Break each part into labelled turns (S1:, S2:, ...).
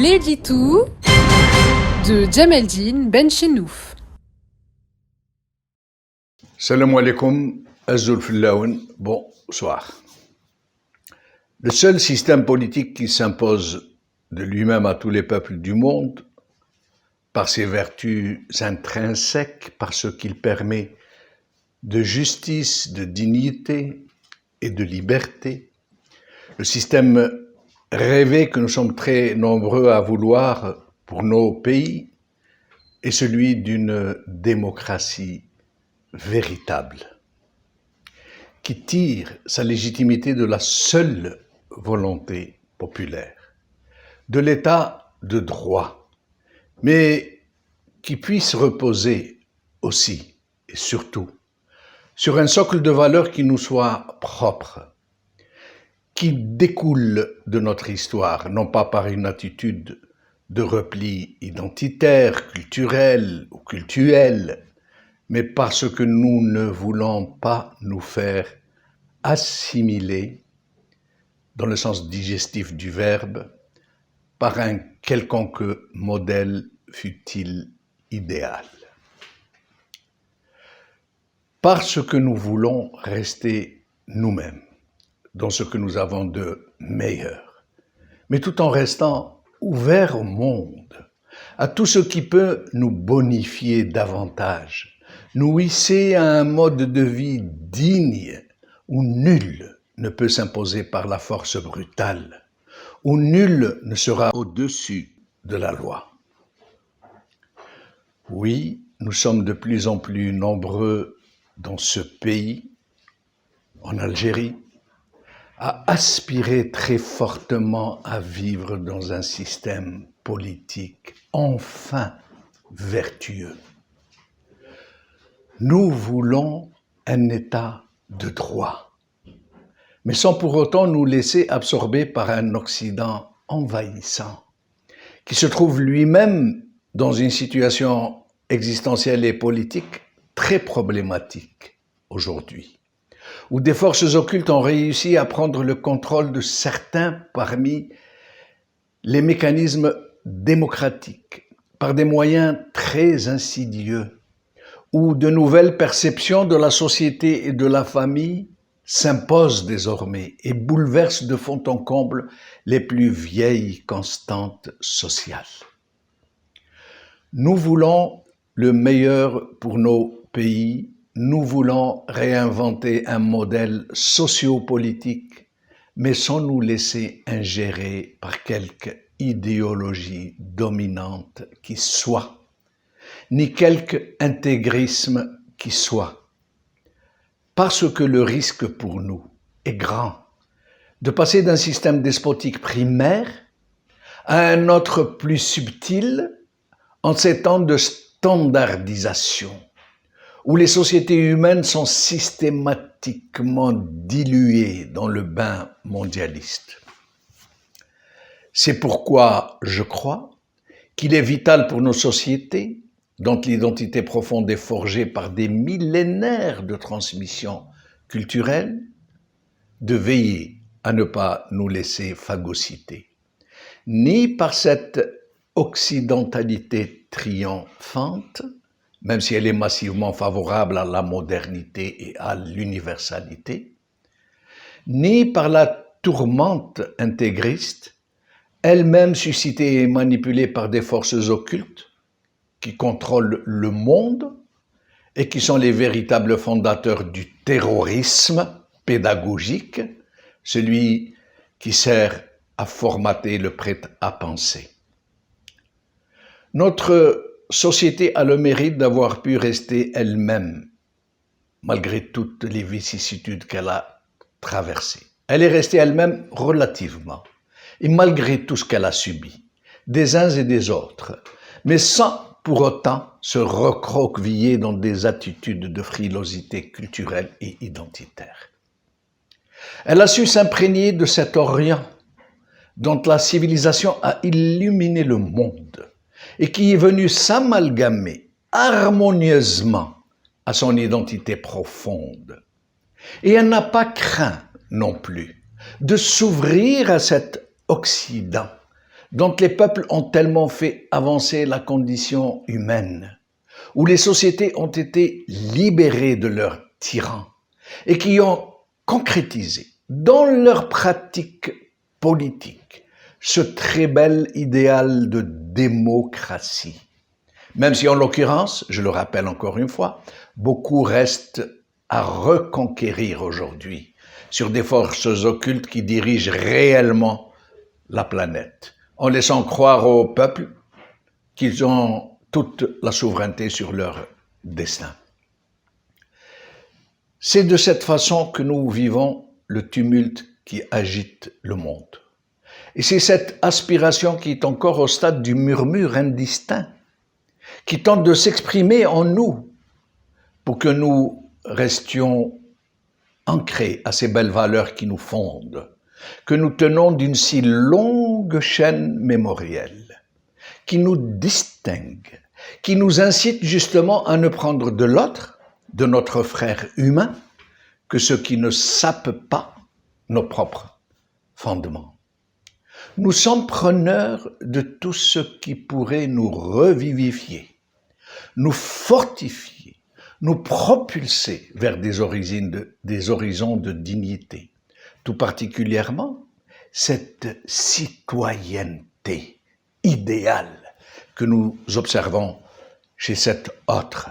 S1: L'édito de Djemeldine Benchenouf.
S2: Salam alaikum, Azul Fillaoun, bonsoir. Le seul système politique qui s'impose de lui-même à tous les peuples du monde, par ses vertus intrinsèques, par ce qu'il permet de justice, de dignité et de liberté, le système rêvé que nous sommes très nombreux à vouloir pour nos pays est celui d'une démocratie véritable, qui tire sa légitimité de la seule volonté populaire, de l'état de droit, mais qui puisse reposer aussi et surtout sur un socle de valeurs qui nous soit propre, qui découle de notre histoire, non pas par une attitude de repli identitaire, culturel ou cultuel, mais parce que nous ne voulons pas nous faire assimiler, dans le sens digestif du verbe, par un quelconque modèle fût-il idéal. Parce que nous voulons rester nous-mêmes, dans ce que nous avons de meilleur, mais tout en restant ouverts au monde, à tout ce qui peut nous bonifier davantage, nous hisser à un mode de vie digne où nul ne peut s'imposer par la force brutale, où nul ne sera au-dessus de la loi. Oui, nous sommes de plus en plus nombreux dans ce pays, en Algérie, à aspirer très fortement à vivre dans un système politique enfin vertueux. Nous voulons un état de droit, mais sans pour autant nous laisser absorber par un Occident envahissant, qui se trouve lui-même dans une situation existentielle et politique très problématique aujourd'hui, où des forces occultes ont réussi à prendre le contrôle de certains parmi les mécanismes démocratiques, par des moyens très insidieux, où de nouvelles perceptions de la société et de la famille s'imposent désormais et bouleversent de fond en comble les plus vieilles constantes sociales. Nous voulons le meilleur pour nos pays, nous voulons réinventer un modèle sociopolitique, mais sans nous laisser ingérer par quelque idéologie dominante qui soit, ni quelque intégrisme qui soit, parce que le risque pour nous est grand de passer d'un système despotique primaire à un autre plus subtil en ces temps de standardisation, où les sociétés humaines sont systématiquement diluées dans le bain mondialiste. C'est pourquoi je crois qu'il est vital pour nos sociétés, dont l'identité profonde est forgée par des millénaires de transmission culturelle, de veiller à ne pas nous laisser phagocyter, ni par cette occidentalité triomphante, même si elle est massivement favorable à la modernité et à l'universalité, ni par la tourmente intégriste, elle-même suscitée et manipulée par des forces occultes, qui contrôlent le monde et qui sont les véritables fondateurs du terrorisme pédagogique, celui qui sert à formater le prêt-à-penser. Notre société a le mérite d'avoir pu rester elle-même, malgré toutes les vicissitudes qu'elle a traversées. Elle est restée elle-même relativement, et malgré tout ce qu'elle a subi, des uns et des autres, mais sans pour autant se recroqueviller dans des attitudes de frilosité culturelle et identitaire. Elle a su s'imprégner de cet Orient dont la civilisation a illuminé le monde et qui est venu s'amalgamer harmonieusement à son identité profonde. Et elle n'a pas craint non plus de s'ouvrir à cet Occident dont les peuples ont tellement fait avancer la condition humaine, où les sociétés ont été libérées de leurs tyrans et qui ont concrétisé dans leur pratique politique ce très bel idéal de démocratie. Même si en l'occurrence, je le rappelle encore une fois, beaucoup restent à reconquérir aujourd'hui sur des forces occultes qui dirigent réellement la planète, en laissant croire au peuple qu'ils ont toute la souveraineté sur leur destin. C'est de cette façon que nous vivons le tumulte qui agite le monde. Et c'est cette aspiration qui est encore au stade du murmure indistinct, qui tente de s'exprimer en nous pour que nous restions ancrés à ces belles valeurs qui nous fondent, que nous tenons d'une si longue chaîne mémorielle, qui nous distingue, qui nous incite justement à ne prendre de l'autre, de notre frère humain, que ce qui ne sape pas nos propres fondements. Nous sommes preneurs de tout ce qui pourrait nous revivifier, nous fortifier, nous propulser vers des horizons de dignité, tout particulièrement cette citoyenneté idéale que nous observons chez cet autre.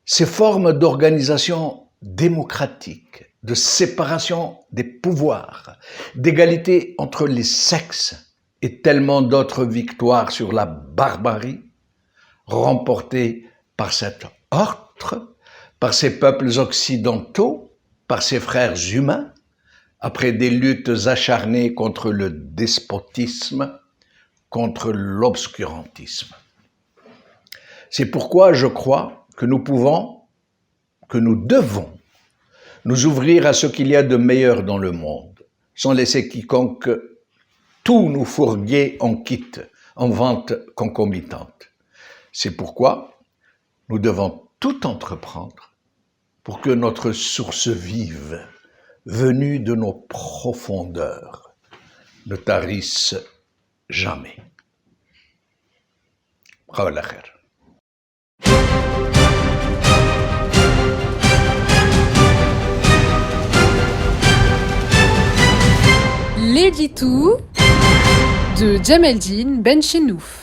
S2: Ces formes d'organisation démocratique, de séparation des pouvoirs, d'égalité entre les sexes et tellement d'autres victoires sur la barbarie, remportées par cet autre, par ces peuples occidentaux, par ces frères humains, après des luttes acharnées contre le despotisme, contre l'obscurantisme. C'est pourquoi je crois que nous devons nous ouvrir à ce qu'il y a de meilleur dans le monde, sans laisser quiconque tout nous fourguer en kit, en vente concomitante. C'est pourquoi nous devons tout entreprendre pour que notre source vive, venue de nos profondeurs, ne tarisse jamais. Bravo la khair.
S1: L'édito de Djemeldine Benchenouf.